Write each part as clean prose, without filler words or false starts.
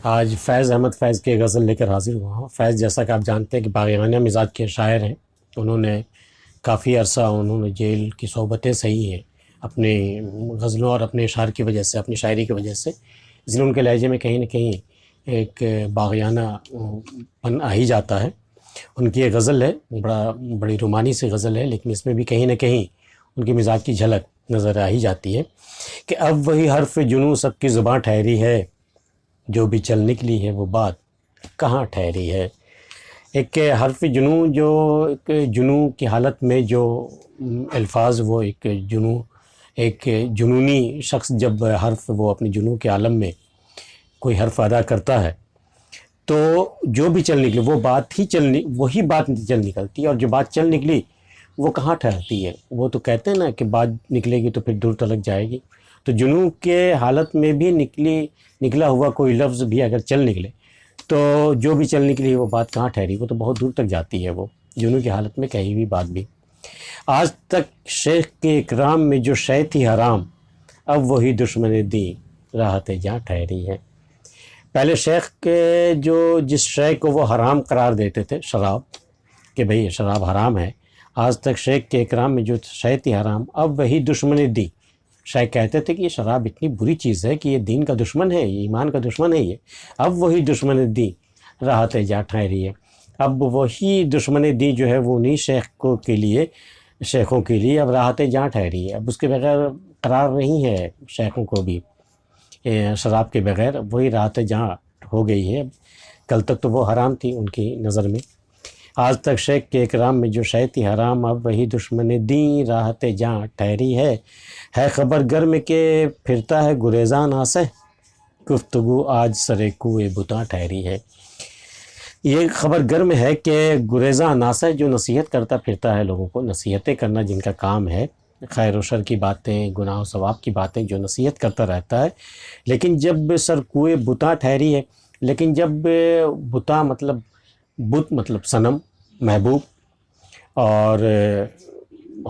آج فیض احمد فیض کی غزل لے کر حاضر ہوا ہوں۔ فیض جیسا کہ آپ جانتے ہیں کہ باغیانہ مزاج کے شاعر ہیں۔ انہوں نے کافی عرصہ جیل کی صحبتیں سہی ہیں اپنے غزلوں اور اپنے اشعار کی وجہ سے، اپنی شاعری کی وجہ سے، اس لیے ان کے لہجے میں کہیں نہ کہیں ایک باغیانہ پن آ ہی جاتا ہے۔ ان کی ایک غزل ہے، بڑی رومانی سی غزل ہے، لیکن اس میں بھی کہیں نہ کہیں ان کی مزاج کی جھلک نظر آ ہی جاتی ہے کہ اب وہی حرف جنوں سب کی زباں ٹھہری ہے، جو بھی چل نکلی ہے وہ بات کہاں ٹھہری ہے۔ ایک حرف جنوں، جو ایک جنوں کی حالت میں جو الفاظ، وہ ایک جنونی شخص جب حرف وہ اپنے جنوں کے عالم میں کوئی حرف ادا کرتا ہے تو جو بھی چل نکلی وہ بات ہی وہی بات چل نکلتی ہے، اور جو بات چل نکلی وہ کہاں ٹھہرتی ہے۔ وہ تو کہتے ہیں نا کہ بات نکلے گی تو پھر دور تلک جائے گی، تو جنوں کے حالت میں بھی نکلا ہوا کوئی لفظ بھی اگر چل نکلے تو جو بھی چل نکلی وہ بات کہاں ٹھہری، وہ تو بہت دور تک جاتی ہے، وہ جنوں کی حالت میں کہی ہوئی بات بھی۔ آج تک شیخ کے اکرام میں جو شے تھی حرام، اب وہی دشمن دین راحت جاں ٹھہری ہے۔ پہلے شیخ کے جس شے کو وہ حرام قرار دیتے تھے، شراب، کہ بھئی شراب حرام ہے، آج تک شیخ کے اکرام میں جو شے تھی حرام، اب وہی دشمن دین۔ شیخ کہتے تھے کہ یہ شراب اتنی بری چیز ہے کہ یہ دین کا دشمن ہے، یہ ایمان کا دشمن ہے، یہ اب وہی دشمن دین راحت جاں ٹھہری ہے۔ اب وہی دشمن دین جو ہے وہ انہی شیخوں کے لیے اب راحت جاں ٹھہری ہے۔ اب اس کے بغیر قرار نہیں ہے شیخوں کو بھی، شراب کے بغیر وہی راحت جاں ہو گئی ہے۔ کل تک تو وہ حرام تھی ان کی نظر میں۔ آج تک شیخ کے اکرام میں جو شے تھی حرام، اب وہی دشمن دین راحت جاں ٹھہری ہے۔ خبر گرم کے پھرتا ہے گریزاں ناسہ، گفتگو آج سرے کوئے بتاں ٹھہری ہے۔ یہ خبر گرم ہے کہ گریزاں ناسہ، جو نصیحت کرتا پھرتا ہے لوگوں کو، نصیحتیں کرنا جن کا کام ہے، خیر و شر کی باتیں، گناہ و ثواب کی باتیں جو نصیحت کرتا رہتا ہے، لیکن جب سر کوئے بتاں ٹھہری ہے، لیکن جب بت مطلب صنم، محبوب، اور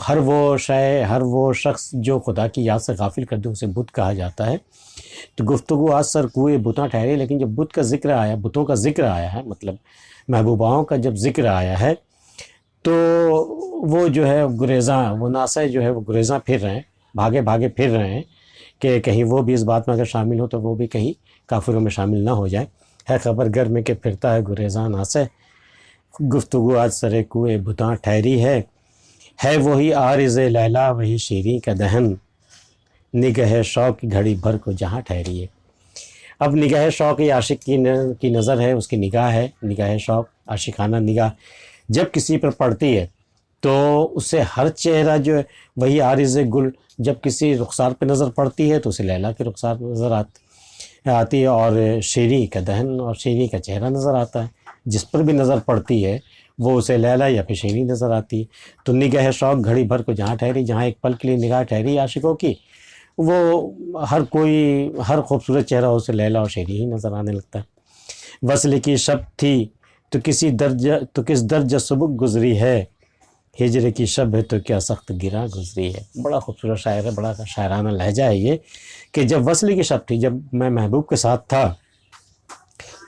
ہر وہ شخص جو خدا کی یاد سے غافل کر دے اسے بت کہا جاتا ہے۔ تو گفتگو آج سر کوئے بتاں ٹھہری، لیکن جب بت کا ذکر آیا، بتوں کا ذکر آیا ہے، مطلب محبوباؤں کا جب ذکر آیا ہے تو وہ جو ہے گریزاں، وہ ناسہ جو ہے وہ گریزاں پھر رہے ہیں، بھاگے پھر رہے ہیں کہ کہیں وہ بھی اس بات میں اگر شامل ہو تو وہ بھی کہیں کافروں میں شامل نہ ہو جائے۔ خبر گر میں کہ پھرتا ہے گریزاں ناسہ، گفتگو آج سرے کوئے بتاں ٹھہری ہے۔ وہی عارض لیلا وہی شیریں کا دہن، نگہ شوق گھڑی بھر کو جہاں ٹھہری ہے۔ اب نگہ شوق عاشق کی نظر ہے، اس کی نگاہ ہے، نگاہ شوق، عاشقانہ نگاہ جب کسی پر پڑتی ہے تو اسے ہر چہرہ جو ہے، وہی عارض گل جب کسی رخسار پہ نظر پڑتی ہے تو اسے لیلا کے رخسار پہ نظر آتی ہے، اور شیریں کا دہن، اور شیریں کا چہرہ نظر آتا ہے۔ جس پر بھی نظر پڑتی ہے وہ اسے لیلا یا پھر شیریں نظر آتی ہے۔ تو نگہ شوق گھڑی بھر کو جہاں ٹھہری، جہاں ایک پل کے لیے نگاہ ٹھہری عاشقوں کی، وہ ہر خوبصورت چہرہ اسے لیلا اور شیریں ہی نظر آنے لگتا ہے۔ وصل کی شب تھی تو کس درجہ سبک گزری ہے، ہجر کی شب ہے تو کیا سخت گراں گزری ہے۔ بڑا خوبصورت شاعر ہے، بڑا شاعرانہ لہجہ ہے یہ، کہ جب وصل کی شب تھی، جب میں محبوب کے ساتھ تھا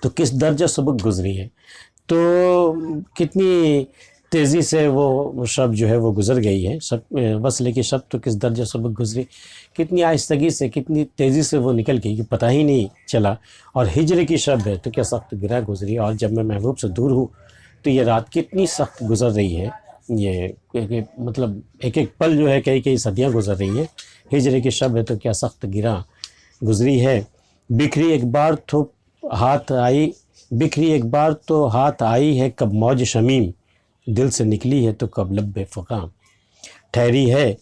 تو کس درجہ سبک گزری ہے، تو کتنی تیزی سے وہ شب جو ہے وہ گزر گئی ہے۔ وصل کی شب تو کس درجہ سبک گزری، کتنی آہستگی سے، کتنی تیزی سے وہ نکل گئی کہ پتہ ہی نہیں چلا۔ اور ہجر کی شب ہے تو کیا سخت گراں گزری، اور جب میں محبوب سے دور ہوں تو یہ رات کتنی سخت گزر رہی ہے۔ یہ مطلب ایک پل جو ہے کئی صدیاں گزر رہی ہے۔ ہجر کی شب ہے تو کیا سخت گراں گزری ہے۔ بکھری ایک بار تو ہاتھ آئی ہے، کب موج شمیم دل سے نکلی ہے تو کب لب فغاں ٹھہری ہے۔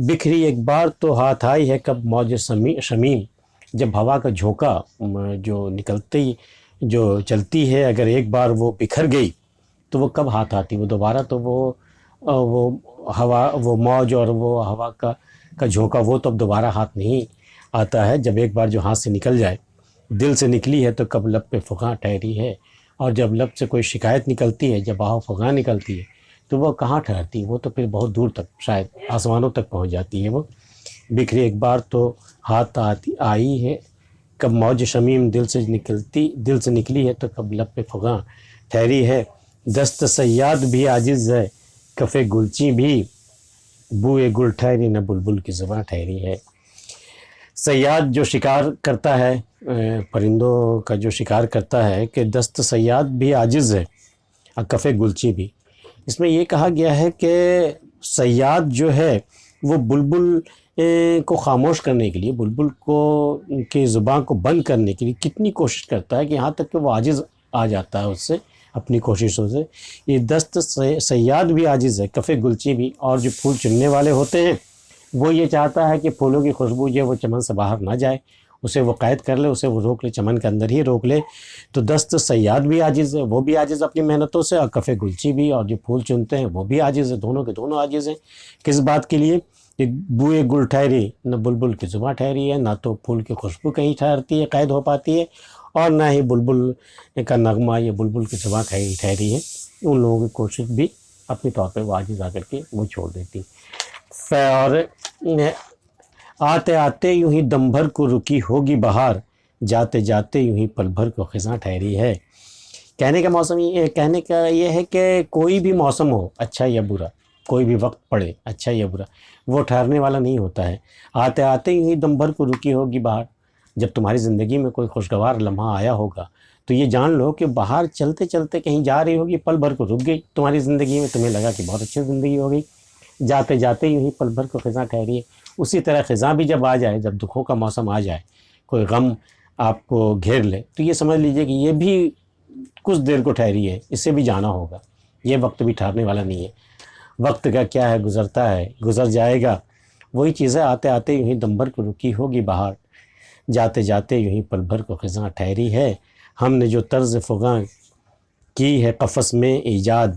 بکھری ایک بار تو ہاتھ آئی ہے، کب موج شمیم، جب ہوا کا جھونکا جو چلتی ہے، اگر ایک بار وہ بکھر گئی تو وہ کب ہاتھ آتی، وہ دوبارہ تو وہ ہوا، وہ موج اور وہ ہوا کا جھونکا، وہ تو اب دوبارہ ہاتھ نہیں آتا ہے۔ جب ایک بار جو ہاتھ سے نکل جائے، دل سے نکلی ہے تو کب لب پہ فغاں ٹھہری ہے، اور جب لب سے کوئی شکایت نکلتی ہے، جب آہ و فغاں نکلتی ہے تو وہ کہاں ٹھہرتی، وہ تو پھر بہت دور تک، شاید آسمانوں تک پہنچ جاتی ہے وہ۔ بکھری ایک بار تو ہاتھ آئی ہے، کب موج شمیم دل سے نکلی ہے تو کب لب پہ فغاں ٹھہری ہے، دست صیاد بھی عاجز ہے، کف گلچی بھی بوئے گل ٹھہری، نہ بلبل کی زباں ٹھہری ہے۔ صیاد جو شکار کرتا ہے، پرندوں کا جو شکار کرتا ہے، کہ دست صیاد بھی عاجز ہے اور کف گلچی بھی۔ اس میں یہ کہا گیا ہے کہ صیاد جو ہے وہ بلبل کو خاموش کرنے کے لیے، بلبل کو کی زبان کو بند کرنے کے لیے کتنی کوشش کرتا ہے کہ یہاں تک کہ وہ عاجز آ جاتا ہے اس سے اپنی کوششوں سے۔ یہ دست صیاد بھی عاجز ہے، کف گلچی بھی۔ اور جو پھول چننے والے ہوتے ہیں وہ یہ چاہتا ہے کہ پھولوں کی خوشبو جو ہے وہ چمن سے باہر نہ جائے، اسے وہ قید کر لے، اسے وہ روک لے، چمن کے اندر ہی روک لے۔ تو دست صیاد بھی عاجز ہے، وہ بھی عاجز اپنی محنتوں سے، اور کف گلچی بھی، اور جو پھول چنتے ہیں وہ بھی عاجز ہے، دونوں کے دونوں عاجز ہیں۔ کس بات کے لیے؟ کہ بوئے گل ٹھہری، نہ بلبل کی زباں ٹھہری ہے، نہ تو پھول کی خوشبو کہیں ٹھہرتی ہے، قید ہو پاتی ہے، اور نہ ہی بلبل کا نغمہ یا بلبل کی زباں ٹھہری ہے۔ ان لوگوں کی کوشش بھی اپنے طور پہ وہ عاجز آ کر کے وہ چھوڑ دیتی۔ اور آتے آتے یوں ہی دم بھر کو رکی ہوگی بہار، جاتے جاتے یوں ہی پل بھر کو خزاں ٹھہری ہے۔ کہنے کا یہ ہے کہ کوئی بھی موسم ہو، اچھا یا برا، کوئی بھی وقت پڑے، اچھا یا برا، وہ ٹھہرنے والا نہیں ہوتا ہے۔ آتے آتے یوں ہی دم بھر کو رکی ہوگی بہار۔ جب تمہاری زندگی میں کوئی خوشگوار لمحہ آیا ہوگا تو یہ جان لو کہ بہار چلتے چلتے کہیں جا رہی ہوگی، پل بھر کو رک گئی تمہاری زندگی میں، تمہیں لگا کہ بہت اچھی زندگی ہو گئی، جاتے جاتے یوں ہی پل بھر کو خزاں ٹھہری ہے۔ اسی طرح خزاں بھی جب آ جائے، جب دکھوں کا موسم آ جائے، کوئی غم آپ کو گھیر لے، تو یہ سمجھ لیجئے کہ یہ بھی کچھ دیر کو ٹھہری ہے، اس سے بھی جانا ہوگا، یہ وقت بھی ٹھہرنے والا نہیں ہے۔ وقت کا کیا ہے، گزرتا ہے، گزر جائے گا۔ وہی چیزیں آتے آتے یوں ہی دم بھر کو رکی ہوگی بہار، جاتے جاتے یوں ہی پل بھر کو خزاں ٹھہری ہے۔ ہم نے جو طرز فغاں کی ہے قفس میں ایجاد،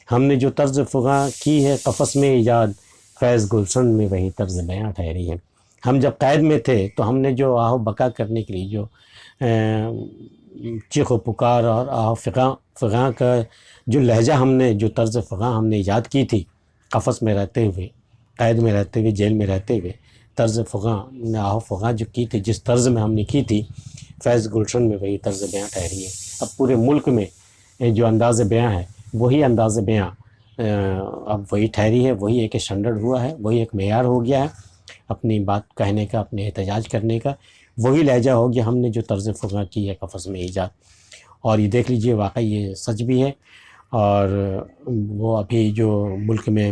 ہم نے جو طرز فغاں کی ہے قفس میں ایجاد، فیض گلشن میں وہی طرز بیاں ٹھہری ہے۔ ہم جب قید میں تھے تو ہم نے جو آہ و بکا کرنے کے لیے جو چیخ و پکار اور آہ و فغاں کا جو لہجہ ہم نے، جو طرز فغاں ہم نے ایجاد کی تھی، قفس میں رہتے ہوئے، قید میں رہتے ہوئے، جیل میں رہتے ہوئے، طرز فغاں آہ و فغاں جو کی تھی، جس طرز میں ہم نے کی تھی، فیض گلشن میں وہی طرز بیاں ٹھہری ہے۔ اب پورے ملک میں جو انداز بیاں ہے وہی انداز بیاں اب وہی ٹھہری ہے، وہی ایک اسٹینڈرڈ ہوا ہے، وہی ایک معیار ہو گیا ہے اپنی بات کہنے کا، اپنے احتجاج کرنے کا، وہی لہجہ ہو گیا ہم نے جو طرز فغاں کی ہے قفس میں ایجاد۔ اور یہ دیکھ لیجئے واقعی یہ سچ بھی ہے۔ اور وہ ابھی جو ملک میں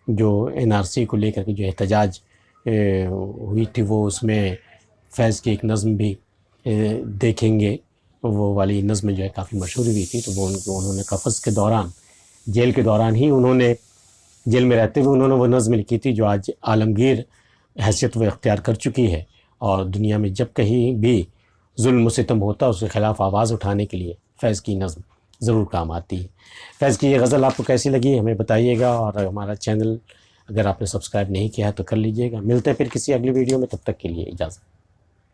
جو NRC کو لے کر کے جو احتجاج ہوئی تھی، وہ اس میں فیض کی ایک نظم بھی دیکھیں گے، وہ والی نظم جو ہے کافی مشہور ہوئی تھی، تو وہ انہوں نے قفس کے دوران، جیل کے دوران ہی انہوں نے، جیل میں رہتے ہوئے انہوں نے وہ نظم لکھی تھی جو آج عالمگیر حیثیت وہ اختیار کر چکی ہے، اور دنیا میں جب کہیں بھی ظلم و ستم ہوتا ہے اس کے خلاف آواز اٹھانے کے لیے فیض کی نظم ضرور کام آتی ہے۔ فیض کی یہ غزل آپ کو کیسی لگی ہمیں بتائیے گا، اور ہمارا چینل اگر آپ نے سبسکرائب نہیں کیا ہے تو کر لیجئے گا۔ ملتے ہیں پھر کسی اگلی ویڈیو میں، تب تک کے لیے اجازت۔